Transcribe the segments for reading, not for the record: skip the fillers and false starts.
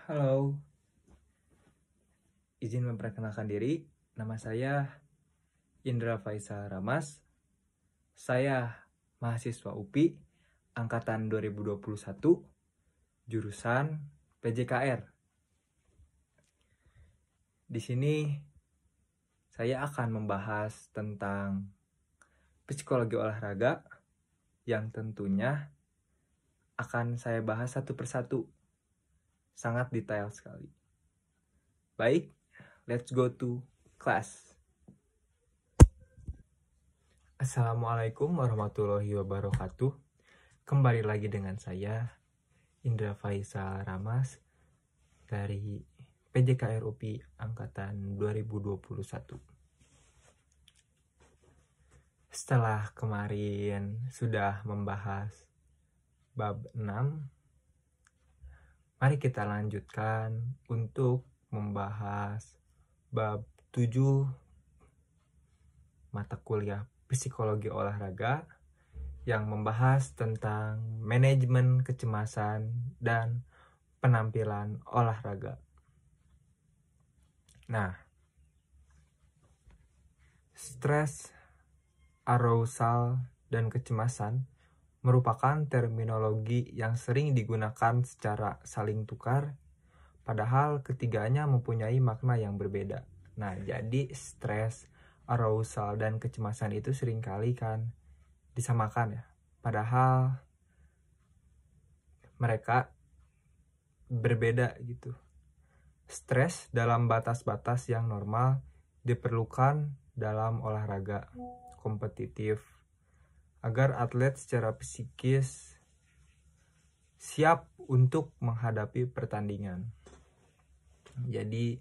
Halo, izin memperkenalkan diri. Nama saya Indra Faisal Ramas. Saya mahasiswa UPI angkatan 2021, jurusan PJKR. Di sini saya akan membahas tentang psikologi olahraga yang tentunya akan saya bahas satu persatu. Sangat detail sekali. Baik, let's go to class. Assalamualaikum warahmatullahi wabarakatuh. Kembali lagi dengan saya, Indra Faisal Ramas, dari PJKR UPI Angkatan 2021. Setelah kemarin sudah membahas bab 6, mari kita lanjutkan untuk membahas bab 7 mata kuliah psikologi olahraga yang membahas tentang manajemen kecemasan dan penampilan olahraga. Nah, stres, arousal, dan kecemasan merupakan terminologi yang sering digunakan secara saling tukar, padahal ketiganya mempunyai makna yang berbeda. Nah, jadi stres, arousal, dan kecemasan itu seringkali kan disamakan ya, padahal mereka berbeda gitu. Stres dalam batas-batas yang normal diperlukan dalam olahraga kompetitif agar atlet secara psikis siap untuk menghadapi pertandingan. Jadi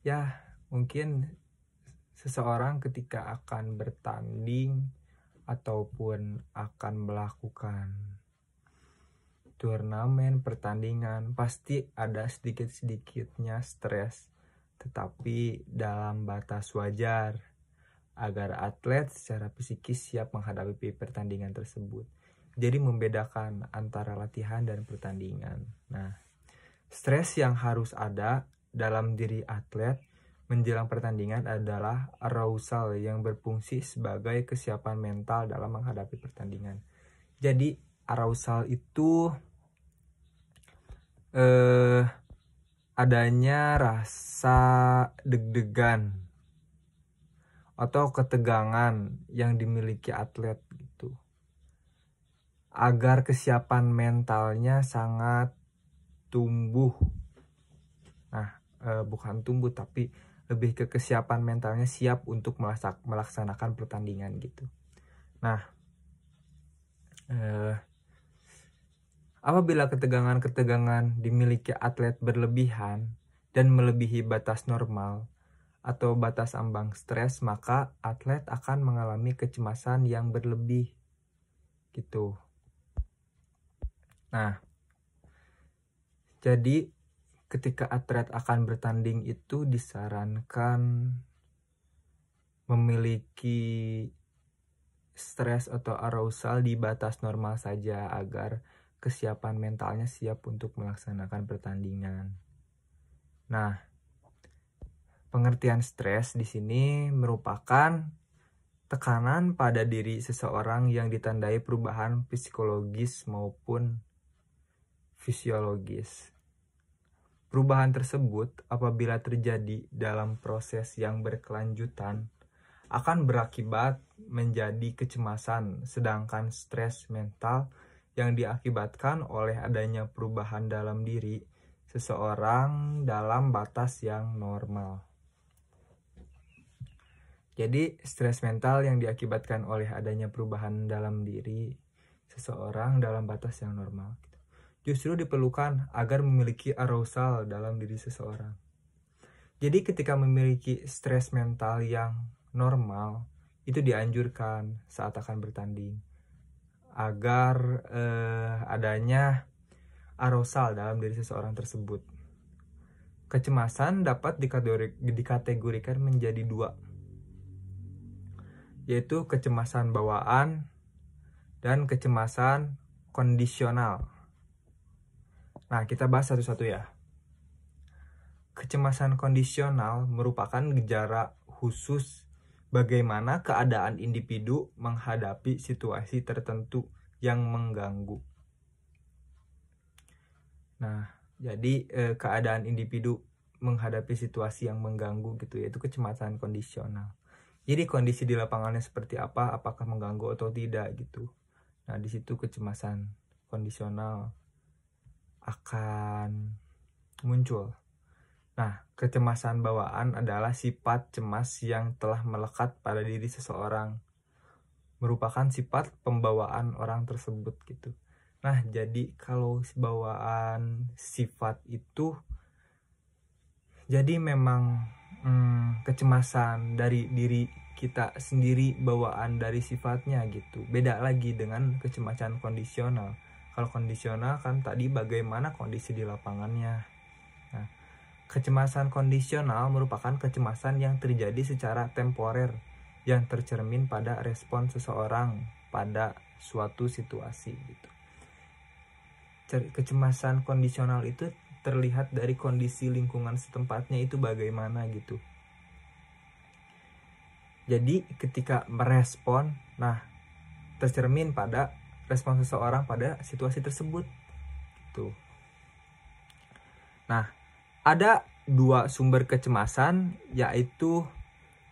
ya mungkin seseorang ketika akan bertanding ataupun akan melakukan turnamen pertandingan pasti ada sedikit-sedikitnya stres, tetapi dalam batas wajar agar atlet secara psikis siap menghadapi pertandingan tersebut. Jadi membedakan antara latihan dan pertandingan. Nah, stres yang harus ada dalam diri atlet menjelang pertandingan adalah arousal yang berfungsi sebagai kesiapan mental dalam menghadapi pertandingan. Jadi arousal itu adanya rasa deg-degan atau ketegangan yang dimiliki atlet gitu, agar kesiapan mentalnya sangat tumbuh. Nah, bukan tumbuh tapi lebih ke kesiapan mentalnya siap untuk melaksanakan pertandingan gitu. Nah, apabila ketegangan-ketegangan dimiliki atlet berlebihan dan melebihi batas normal atau batas ambang stres, maka atlet akan mengalami kecemasan yang berlebih gitu. Nah, jadi ketika atlet akan bertanding itu disarankan memiliki stres atau arousal di batas normal saja agar kesiapan mentalnya siap untuk melaksanakan pertandingan. Nah, pengertian stres di sini merupakan tekanan pada diri seseorang yang ditandai perubahan psikologis maupun fisiologis. Perubahan tersebut apabila terjadi dalam proses yang berkelanjutan akan berakibat menjadi kecemasan, sedangkan stres mental yang diakibatkan oleh adanya perubahan dalam diri seseorang dalam batas yang normal. Jadi stres mental yang diakibatkan oleh adanya perubahan dalam diri seseorang dalam batas yang normal justru diperlukan agar memiliki arousal dalam diri seseorang. Jadi ketika memiliki stres mental yang normal, itu dianjurkan saat akan bertanding agar adanya arousal dalam diri seseorang tersebut. Kecemasan dapat dikategorikan menjadi dua, yaitu kecemasan bawaan dan kecemasan kondisional. Nah, kita bahas satu-satu ya. kecemasan kondisional merupakan gejala khusus bagaimana keadaan individu menghadapi situasi tertentu yang mengganggu. Nah, jadi keadaan individu menghadapi situasi yang mengganggu gitu, yaitu kecemasan kondisional. Jadi kondisi di lapangannya seperti apa, apakah mengganggu atau tidak gitu. Nah, di situ kecemasan kondisional akan muncul. Nah, kecemasan bawaan adalah sifat cemas yang telah melekat pada diri seseorang, merupakan sifat pembawaan orang tersebut gitu. Nah, jadi kalau bawaan sifat itu, jadi memang kecemasan dari diri kita sendiri, bawaan dari sifatnya gitu. Beda lagi dengan kecemasan kondisional. Kalau kondisional kan tadi bagaimana kondisi di lapangannya. Nah, kecemasan kondisional merupakan kecemasan yang terjadi secara temporer yang tercermin pada respon seseorang pada suatu situasi gitu. Kecemasan kondisional itu terlihat dari kondisi lingkungan setempatnya itu bagaimana gitu. Jadi ketika merespon, nah tercermin pada respon seseorang pada situasi tersebut gitu. Nah, ada dua sumber kecemasan, yaitu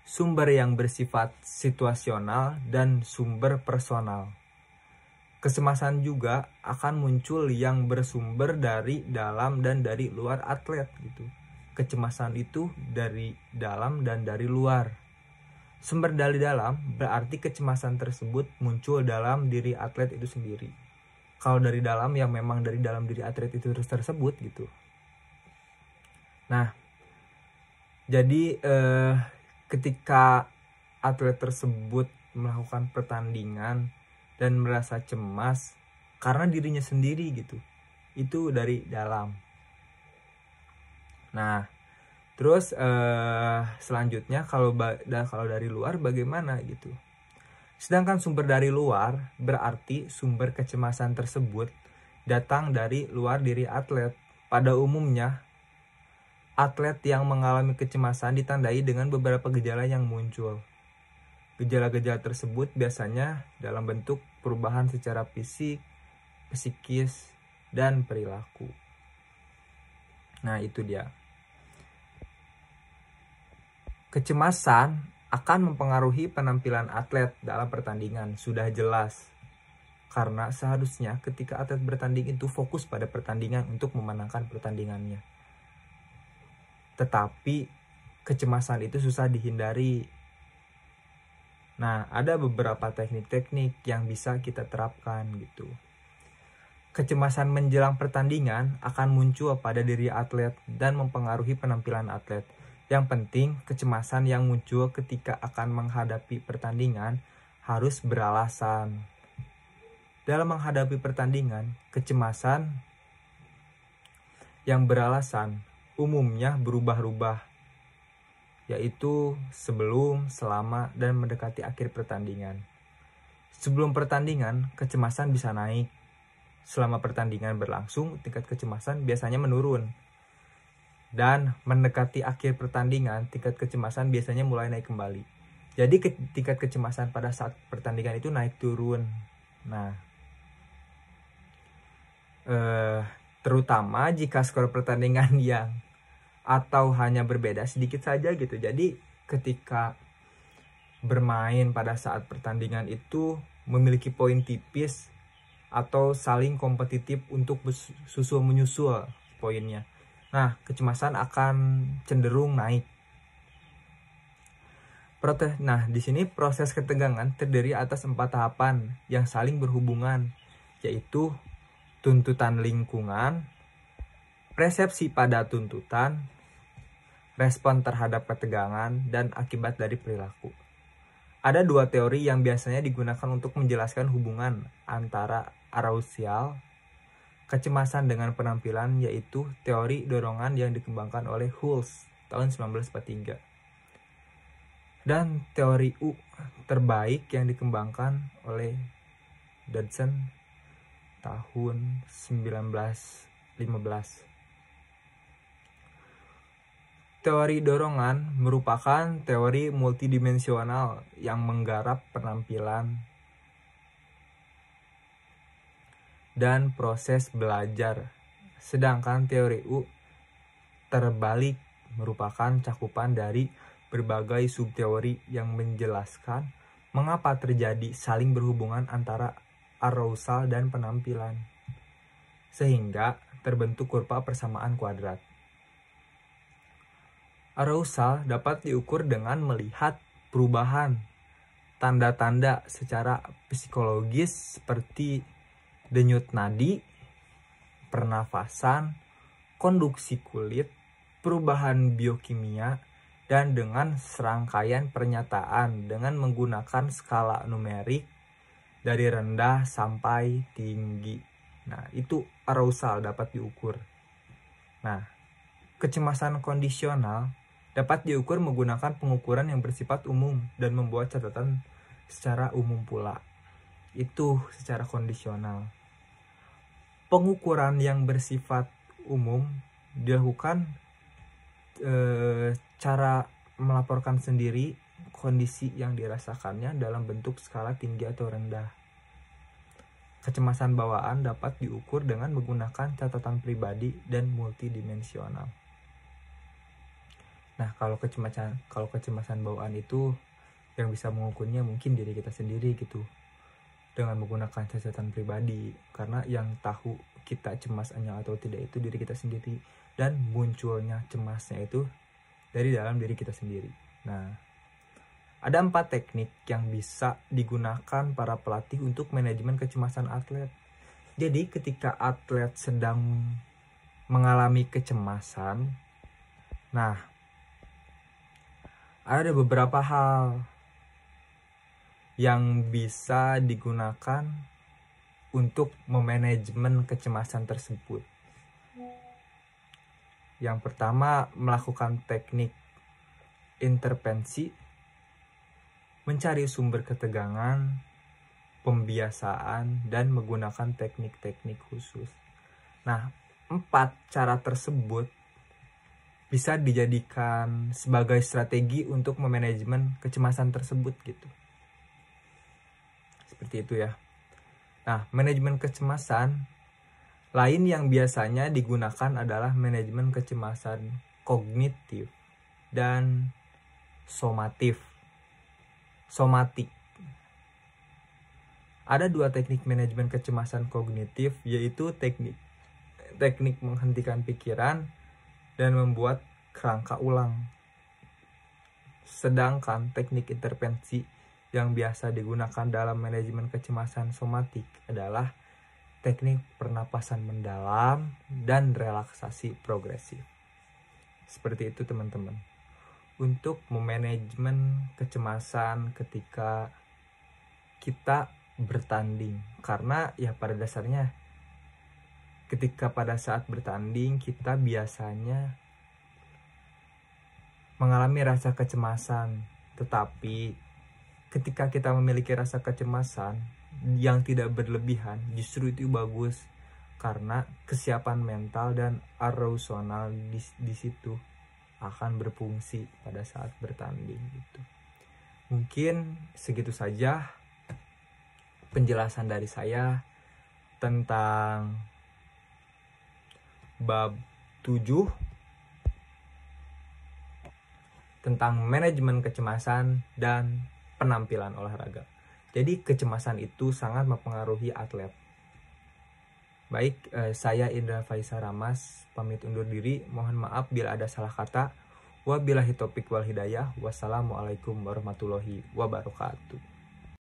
sumber yang bersifat situasional dan sumber personal. Kecemasan juga akan muncul yang bersumber dari dalam dan dari luar atlet gitu. Kecemasan itu dari dalam dan dari luar. Sumber dari dalam berarti kecemasan tersebut muncul dalam diri atlet itu sendiri. Kalau dari dalam, yang memang dari dalam diri atlet itu tersebut gitu. Nah, jadi ketika atlet tersebut melakukan pertandingan dan merasa cemas karena dirinya sendiri gitu, itu dari dalam. Nah, terus selanjutnya kalau dari luar bagaimana gitu. Sedangkan sumber dari luar berarti sumber kecemasan tersebut datang dari luar diri atlet. Pada umumnya, atlet yang mengalami kecemasan ditandai dengan beberapa gejala yang muncul. Gejala-gejala tersebut biasanya dalam bentuk perubahan secara fisik, psikis, dan perilaku. Nah, itu dia. Kecemasan akan mempengaruhi penampilan atlet dalam pertandingan, sudah jelas. Karena seharusnya ketika atlet bertanding itu fokus pada pertandingan untuk memenangkan pertandingannya. Tetapi kecemasan itu susah dihindari. Nah, ada beberapa teknik-teknik yang bisa kita terapkan gitu. Kecemasan menjelang pertandingan akan muncul pada diri atlet dan mempengaruhi penampilan atlet. Yang penting, kecemasan yang muncul ketika akan menghadapi pertandingan harus beralasan. Dalam menghadapi pertandingan, kecemasan yang beralasan umumnya berubah-ubah, yaitu sebelum, selama, dan mendekati akhir pertandingan. Sebelum pertandingan, kecemasan bisa naik. Selama pertandingan berlangsung, tingkat kecemasan biasanya menurun. Dan mendekati akhir pertandingan, tingkat kecemasan biasanya mulai naik kembali. Jadi tingkat kecemasan pada saat pertandingan itu naik turun. Nah, terutama jika skor pertandingan yang atau hanya berbeda sedikit saja gitu. Jadi ketika bermain pada saat pertandingan itu memiliki poin tipis atau saling kompetitif untuk susul menyusul poinnya. Nah, kecemasan akan cenderung naik. Nah, di sini proses ketegangan terdiri atas 4 tahapan yang saling berhubungan, yaitu tuntutan lingkungan, persepsi pada tuntutan, respon terhadap ketegangan, dan akibat dari perilaku. Ada 2 teori yang biasanya digunakan untuk menjelaskan hubungan antara arousal, kecemasan dengan penampilan, yaitu teori dorongan yang dikembangkan oleh Hulse tahun 1943. Dan teori U terbaik yang dikembangkan oleh Dodson tahun 1915. Teori dorongan merupakan teori multidimensional yang menggarap penampilan dan proses belajar. Sedangkan teori U terbalik merupakan cakupan dari berbagai subteori yang menjelaskan mengapa terjadi saling berhubungan antara arousal dan penampilan, sehingga terbentuk kurva persamaan kuadrat. Arousal dapat diukur dengan melihat perubahan tanda-tanda secara psikologis seperti denyut nadi, pernafasan, konduksi kulit, perubahan biokimia, dan dengan serangkaian pernyataan dengan menggunakan skala numerik dari rendah sampai tinggi. Nah, itu arousal dapat diukur. Nah, kecemasan kondisional dapat diukur menggunakan pengukuran yang bersifat umum dan membuat catatan secara umum pula. Itu secara kondisional. Pengukuran yang bersifat umum dilakukan cara melaporkan sendiri kondisi yang dirasakannya dalam bentuk skala tinggi atau rendah. Kecemasan bawaan dapat diukur dengan menggunakan catatan pribadi dan multidimensional. Nah, kalau kecemasan bawaan itu yang bisa mengukurnya mungkin diri kita sendiri gitu, dengan menggunakan catatan pribadi, karena yang tahu kita cemasnya atau tidak itu diri kita sendiri, dan munculnya cemasnya itu dari dalam diri kita sendiri. Nah, ada 4 teknik yang bisa digunakan para pelatih untuk manajemen kecemasan atlet. Jadi ketika atlet sedang mengalami kecemasan, nah, ada beberapa hal yang bisa digunakan untuk memanajemen kecemasan tersebut. Yang pertama, melakukan teknik intervensi, mencari sumber ketegangan, pembiasaan, dan menggunakan teknik-teknik khusus. Nah, 4 cara tersebut bisa dijadikan sebagai strategi untuk memanajemen kecemasan tersebut gitu. Seperti itu ya. Nah, manajemen kecemasan lain yang biasanya digunakan adalah manajemen kecemasan kognitif dan somatik. Ada 2 teknik manajemen kecemasan kognitif, yaitu teknik menghentikan pikiran dan membuat kerangka ulang. Sedangkan teknik intervensi yang biasa digunakan dalam manajemen kecemasan somatik adalah teknik pernapasan mendalam dan relaksasi progresif. Seperti itu teman-teman. Untuk memanajemen kecemasan ketika kita bertanding. Karena ya pada dasarnya ketika pada saat bertanding kita biasanya mengalami rasa kecemasan, tetapi ketika kita memiliki rasa kecemasan yang tidak berlebihan, justru itu bagus karena kesiapan mental dan arousal di situ akan berfungsi pada saat bertanding gitu. Mungkin segitu saja penjelasan dari saya tentang bab 7 tentang manajemen kecemasan dan penampilan olahraga. Jadi kecemasan itu sangat mempengaruhi atlet. Baik, saya Indra Faisal Ramas pamit undur diri. Mohon maaf bila ada salah kata. Wabillahi taufiq wal hidayah. Wassalamualaikum warahmatullahi wabarakatuh.